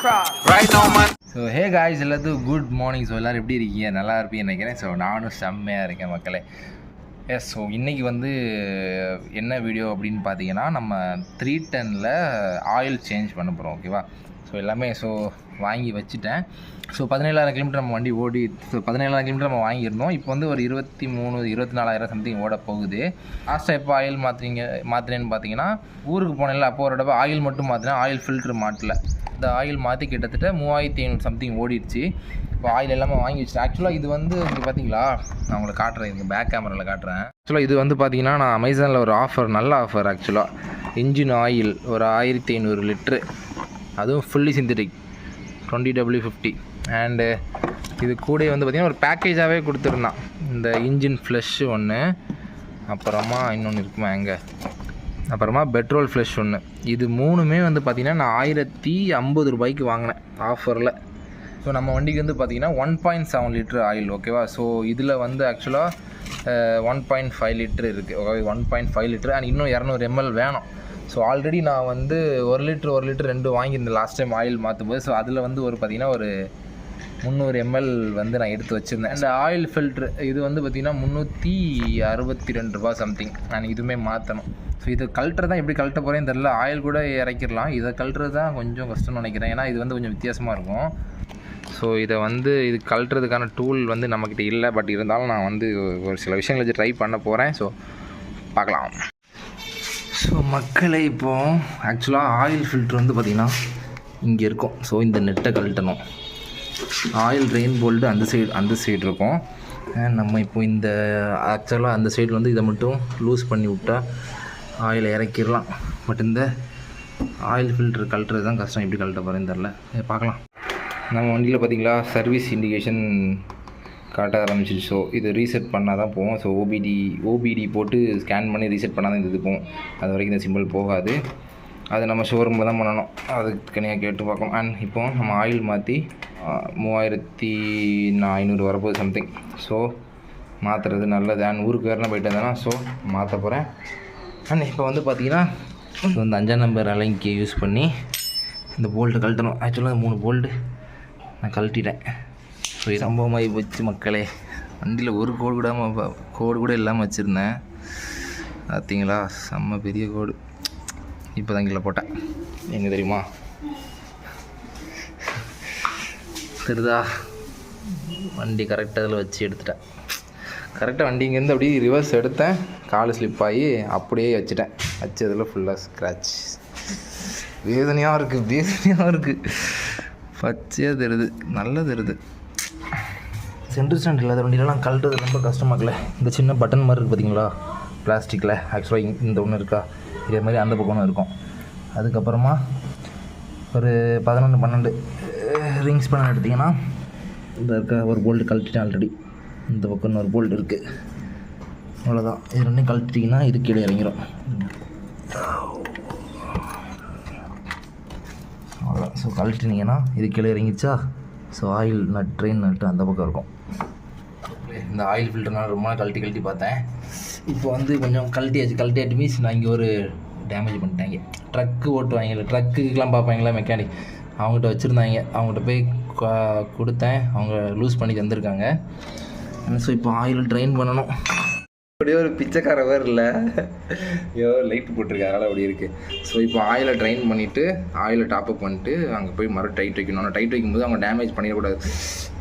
right now man. So hey guys எல்லாத்துக்கும் good morning. So எல்லோரும் எப்படி இருக்கீங்க? நல்லா இருப்பீங்கன்னு நினைக்கிறேன். ஸோ நானும் செம்மையாக இருக்கேன் மக்களே. எஸ், ஸோ இன்றைக்கி வந்து என்ன வீடியோ அப்படின்னு பார்த்தீங்கன்னா, நம்ம 310 ஆயில் சேஞ்ச் பண்ண போகிறோம். ஓகேவா? ஸோ எல்லாமே வாங்கி வச்சுட்டேன். ஸோ 17,000 கிலோமீட்டர் நம்ம வண்டி ஓடி, 17,000 கிலோமீட்டர் நம்ம வாங்கியிருந்தோம். இப்போ வந்து ஒரு 24,000 சம்திங் ஓட போகுது. லாஸ்ட்டாக எப்போ ஆயில் மாற்றினேன்னு பார்த்தீங்கன்னா, ஊருக்கு போனேன்ல, அப்போ ஒரு தடவை ஆயில் மட்டும் மாற்றினேன், ஆயில் ஃபில்ட்ரு மாட்டல. இந்த ஆயில் மாற்றி கிட்டத்தட்ட 3,500 சம்திங் ஓடிடுச்சு. இப்போ ஆயில் எல்லாமே வாங்கி வச்சுட்டேன். ஆக்சுவலாக இது வந்து இங்கே பார்த்தீங்களா, நான் உங்களுக்கு காட்டுறேன், இங்கே பேக் கேமராவில் காட்டுறேன். ஆக்சுவலாக இது வந்து பார்த்தீங்கன்னா, நான் அமேசானில் ஒரு ஆஃபர், நல்ல ஆஃபர் ஆக்சுவலாக. இன்ஜின் ஆயில் ஒரு 1,500 லிட்ரு, அதுவும் ஃபுல்லி சிந்தட்டிக் 20W50. அண்டு இது கூட வந்து பார்த்திங்கன்னா ஒரு பேக்கேஜாகவே கொடுத்துருந்தான். இந்த இன்ஜின் ஃப்ளஷ் ஒன்று, அப்புறமா இன்னொன்று இருக்குமா எங்கே, அப்புறமா பெட்ரோல் ஃப்ளஷ் ஒன்று. இது மூணுமே வந்து பார்த்திங்கன்னா நான் 1,050 ரூபாய்க்கு வாங்கினேன் ஆஃபரில். ஸோ நம்ம வண்டிக்கு வந்து பார்த்திங்கன்னா 1.7 லிட்ரு ஆயில். ஓகேவா? ஸோ இதில் வந்து ஆக்சுவலாக 1.5 லிட்ரு இருக்குது. ஓகே, 1.5 லிட்ரு அண்ட் இன்னும் 200 ml வேணும். ஸோ ஆல்ரெடி நான் வந்து 1 லிட்ரு 2 வாங்கியிருந்தேன் லாஸ்ட் டைம் ஆயில் மாற்றும்போது. ஸோ அதில் வந்து பார்த்திங்கன்னா ஒரு 300 ml வந்து நான் எடுத்து வச்சுருந்தேன். அந்த ஆயில் ஃபில்ட்ரு இது வந்து பார்த்திங்கன்னா 362 ரூபா சம்திங். நான் இதுவுமே மாற்றணும். ஸோ இது கழட்டுறது தான், எப்படி கழட்ட போகிறேன்னு தெரில. ஆயில் கூட இறக்கிடலாம், இதை கழட்டுறது தான் கொஞ்சம் கஷ்டம்னு நினைக்கிறேன். ஏன்னா இது வந்து கொஞ்சம் வித்தியாசமாக இருக்கும். ஸோ இதை வந்து இது கழட்டுறதுக்கான டூல் வந்து நம்மக்கிட்ட இல்லை. பட் இருந்தாலும் நான் வந்து ஒரு சில விஷயங்களை வச்சு ட்ரை பண்ண போகிறேன். ஸோ பார்க்கலாம். ஸோ மக்களை இப்போது ஆக்சுவலாக ஆயில் ஃபில்ட்ரு வந்து பார்த்திங்கன்னா இங்கே இருக்கும். ஸோ இந்த நெட்டை கழட்டணும். ஆயில் ட்ரெயின் போல்டு அந்த சைடு இருக்கும். நம்ம இப்போ இந்த ஆக்சுவலாக அந்த சைடு வந்து இதை மட்டும் லூஸ் பண்ணி விட்டால் ஆயிலை இறக்கிடலாம். பட் இந்த ஆயில் ஃபில்ட்ரு கழட்டுறது தான் கஷ்டம். எப்படி கழட்ட போகிறேன்னு தெரில, பார்க்கலாம். நம்ம வண்டியில் பார்த்திங்களா சர்வீஸ் இண்டிகேஷன் காட்ட ஆரம்பிச்சிச்சு. ஸோ இது ரீசெட் பண்ணால் தான் போகும். ஸோ ஓபிடி போட்டு ஸ்கேன் பண்ணி ரீசெட் பண்ணால் தான் இது போகும். அது வரைக்கும் இந்த சிம்பிள் போகாது. அது நம்ம ஷோரூமில் தான் பண்ணணும். அதுக்கு தனியாக கேட்டு பார்க்கலாம். அண்ட் இப்போ நம்ம ஆயில் மாற்றி 3,500 வரப்போகுது சம்திங். ஸோ மாற்றுறது நல்லது. அண்ட் ஊருக்கு வேறு போயிட்டு இருந்தேன்னா ஸோ மாற்ற போகிறேன். அண்ட் இப்போ வந்து பார்த்திங்கன்னா இந்த 5ஆம் நம்பர் அலைங்கி யூஸ் பண்ணி இந்த போல்ட்டு கழட்டணும். ஆக்சுவலாக 3 போல்ட்டு நான் கழட்டிட்டேன். ஸோ இது சம்பவமாகி போச்சு மக்களே. வண்டியில் ஒரு கோடு கூட இல்லாமல் வச்சுருந்தேன். பார்த்தீங்களா, செம்ம பெரிய கோடு. இப்போ தான் கீழே போட்டேன். எங்கே தெரியுமா, சரிதா, வண்டி கரெக்டாக அதில் வச்சு எடுத்துட்டேன். கரெக்டாக வண்டி இங்கேருந்து அப்படியே ரிவர்ஸ் எடுத்தேன், கால் ஸ்லிப் ஆகி அப்படியே வச்சுட்டேன். வச்சதில் ஃபுல்லாக ஸ்க்ராட்ச். வேதனையாக இருக்குது. பச்சையாக தெரியுது, நல்லா தெரியுது. சென்டர் ஸ்டாண்ட் இல்லாத வண்டியிலலாம் கழட்டுறது ரொம்ப கஷ்டமாக்கல. இந்த சின்ன பட்டன் மாதிரி இருக்குது பார்த்தீங்களா பிளாஸ்டிக்கில். ஆக்சுவலாக இந்த ஒன்று இருக்கா, இதே மாதிரி அந்த பக்கம் இருக்கும். அதுக்கப்புறமா ஒரு 11-12 ரிங்ஸ் பண்ண எடுத்திங்கன்னா இந்த இருக்க ஒரு போல்ட்டு கழட்டிட்டேன் ஆல்ரெடி. இந்த பக்கம் ஒரு போல்ட் இருக்குது. அவ்வளோதான். இது ரெண்டும் கழட்டிட்டிங்கன்னா இது கீழே இறங்கிடும். அவ்வளோதான். ஸோ கழட்டினீங்கன்னா இது கீழே இறங்கிச்சா. ஸோ ஆயில் ட்ரெயின் நட்டு அந்த பக்கம் இருக்கும். இந்த ஆயில் ஃபில்டர்னால ரொம்ப நாள் கழட்டி பார்த்தேன். இப்போ வந்து கொஞ்சம் கழட்டியாச்சு மீன்ஸ் நான் இங்கே ஒரு டேமேஜ் பண்ணிட்டாங்க. ட்ரக்கு ஓட்டுவாங்கல்ல, ட்ரக்குக்கெலாம் பார்ப்பாங்களா மெக்கானிக், அவங்ககிட்ட வச்சுருந்தாங்க. அவங்ககிட்ட போய் கொடுத்தேன், அவங்க லூஸ் பண்ணி தந்திருக்காங்க. ஸோ இப்போ ஆயில் ட்ரெயின் பண்ணணும். அப்படியே ஒரு பிச்சைக்கார வேறு இல்லை, லைட்டு போட்டிருக்காங்க, அதனால் அப்படி இருக்குது. ஸோ இப்போ ஆயிலை ட்ரைன் பண்ணிவிட்டு ஆயிலை டாப்அப் பண்ணிட்டு அங்கே போய் டைட் வைக்கணும். நான் டைட் வைக்கும்போது அவங்க டேமேஜ் பண்ணிடக்கூடாது.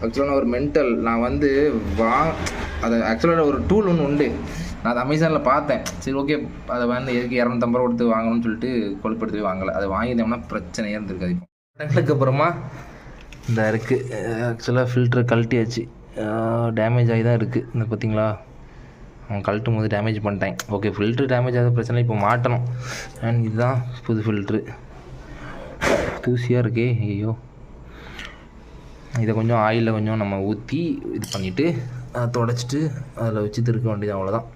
ஆக்சுவலாக நான் ஒரு மென்டல், நான் வந்து அதை ஆக்சுவலாக ஒரு டூல் ஒன்று உண்டு. நான் அதை அமேசானில் பார்த்தேன். சரி ஓகே, அதை வந்து எதுக்கு 250 ரூபா கொடுத்து வாங்கணும்னு சொல்லிட்டு கொழுப்படுத்தி வாங்கலை. அதை வாங்கிட்டோம்னா பிரச்சனையே இருந்திருக்காது. இப்போ அப்புறமா இந்த இருக்குது. ஆக்சுவலாக ஃபில்டரை கழட்டியாச்சு. டேமேஜ் ஆகி தான் இருக்குது. இந்த பார்த்தீங்களா, அவன் கழட்டும் போது டேமேஜ் பண்ணிட்டேன். ஓகே, ஃபில்ட்ரு டேமேஜ் ஆகாத பிரச்சனை, இப்போ மாட்டணும். அண்ட் இதுதான் புது ஃபில்ட்ரு. தூசியாக இருக்கே, ஐயோ. இதை கொஞ்சம் ஆயிலில் கொஞ்சம் நம்ம ஊற்றி இது பண்ணிவிட்டு அதை தொடச்சிட்டு அதில் வச்சு திருக்க வேண்டியது, அவ்வளோதான்.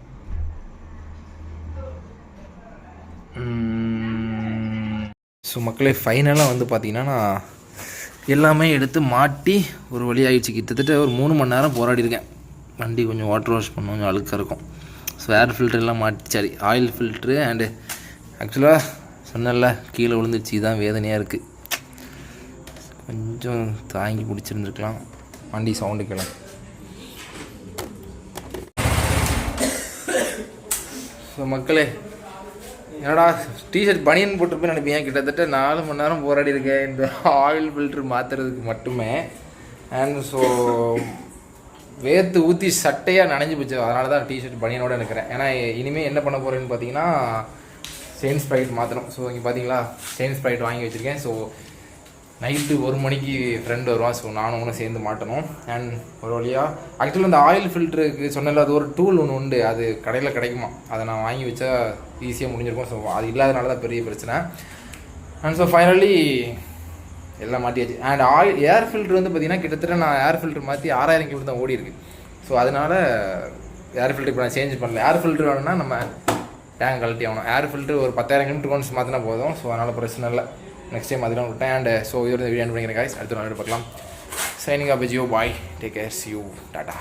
ஸோ மக்களே, ஃபைனலாக வந்து பார்த்திங்கன்னா நான் எல்லாமே எடுத்து மாட்டி ஒரு வழி ஆகிடுச்சு. கிட்டத்தட்ட ஒரு 3 மணி நேரம் போராடிருக்கேன். வண்டி கொஞ்சம் வாட்டர் வாஷ் பண்ண கொஞ்சம் அழுக்காக இருக்கும். ஸோ ஏர் ஃபில்டர்லாம் மாட்டி, சரி ஆயில் ஃபில்ட்ரு அண்டு ஆக்சுவலாக சொன்னல கீழே விழுந்துச்சு. இதுதான் வேதனையாக இருக்குது. கொஞ்சம் தாங்கி பிடிச்சிருந்துருக்கலாம். வண்டி சவுண்டு கிளம்பு. ஸோ மக்களே, என்னடா டிஷர்ட் பனியன் போட்டிருப்பேன்னு நினைப்பீங்க. கிட்டத்தட்ட 4 மணி நேரம் போராடி இருக்கேன் இந்த ஆயில் ஃபில்ட்ரு மாற்றுறதுக்கு மட்டுமே. அண்ட் ஸோ வேர்த்து ஊற்றி சட்டையாக நனைஞ்சு போச்சு. அதனால தான் டிஷர்ட் பனியனோடு இருக்கிறேன். ஏன்னா இனிமேல் என்ன பண்ண போகிறேன்னு பார்த்தீங்கன்னா செயின் ஸ்ப்ரைட் மாற்றணும். ஸோ இங்கே பார்த்தீங்களா செயின் ஸ்ப்ரைட் வாங்கி வச்சுருக்கேன். ஸோ நைட்டு 1 மணிக்கு ஃப்ரெண்டு வருவான். ஸோ நானும் ஒன்று சேர்ந்து மாட்டணும். அண்ட் ஒரு வழியாக ஆக்சுவலாக அந்த ஆயில் ஃபில்ட்ருக்கு சொன்னல, அது ஒரு டூல் ஒன்று உண்டு, அது கடையில் கிடைக்குமா, அதை நான் வாங்கி வச்சா ஈஸியாக முடிஞ்சிருக்கும். ஸோ அது இல்லாதனால தான் பெரிய பிரச்சனை. அண்ட் ஸோ ஃபைனலி எல்லாம் மாட்டியாச்சு. அண்ட் ஏர் ஃபில்ட்ரு வந்து பார்த்திங்கன்னா கிட்டத்தட்ட நான் ஏர் ஃபில்ட்ரு மாற்றி 6000 கிலோ தான் ஓடி இருக்குது. ஸோ அதனால் ஏர் ஃபில்ட்ரு இப்போ நான் சேஞ்ச் பண்ணல. ஏர் ஃபில்ட்ரு வேணும்னா நம்ம டேங்க் கழட்டி ஆகணும். ஏர் ஃபில்ட்ரு ஒரு 10,000 கிலோமீட்டர் ஒன்ஸ் மாற்றினா போதும். ஸோ அதனால் பிரச்சனை இல்லை. நெக்ஸ்ட் டைம் அதெல்லாம் விட்டேன். அண்ட் ஸோ இதோட வீடியோ பண்ணிக்கிறேன் guys. அடுத்த நாள் பார்க்கலாம். Signing off Jio, bye, take care, see you, Tata.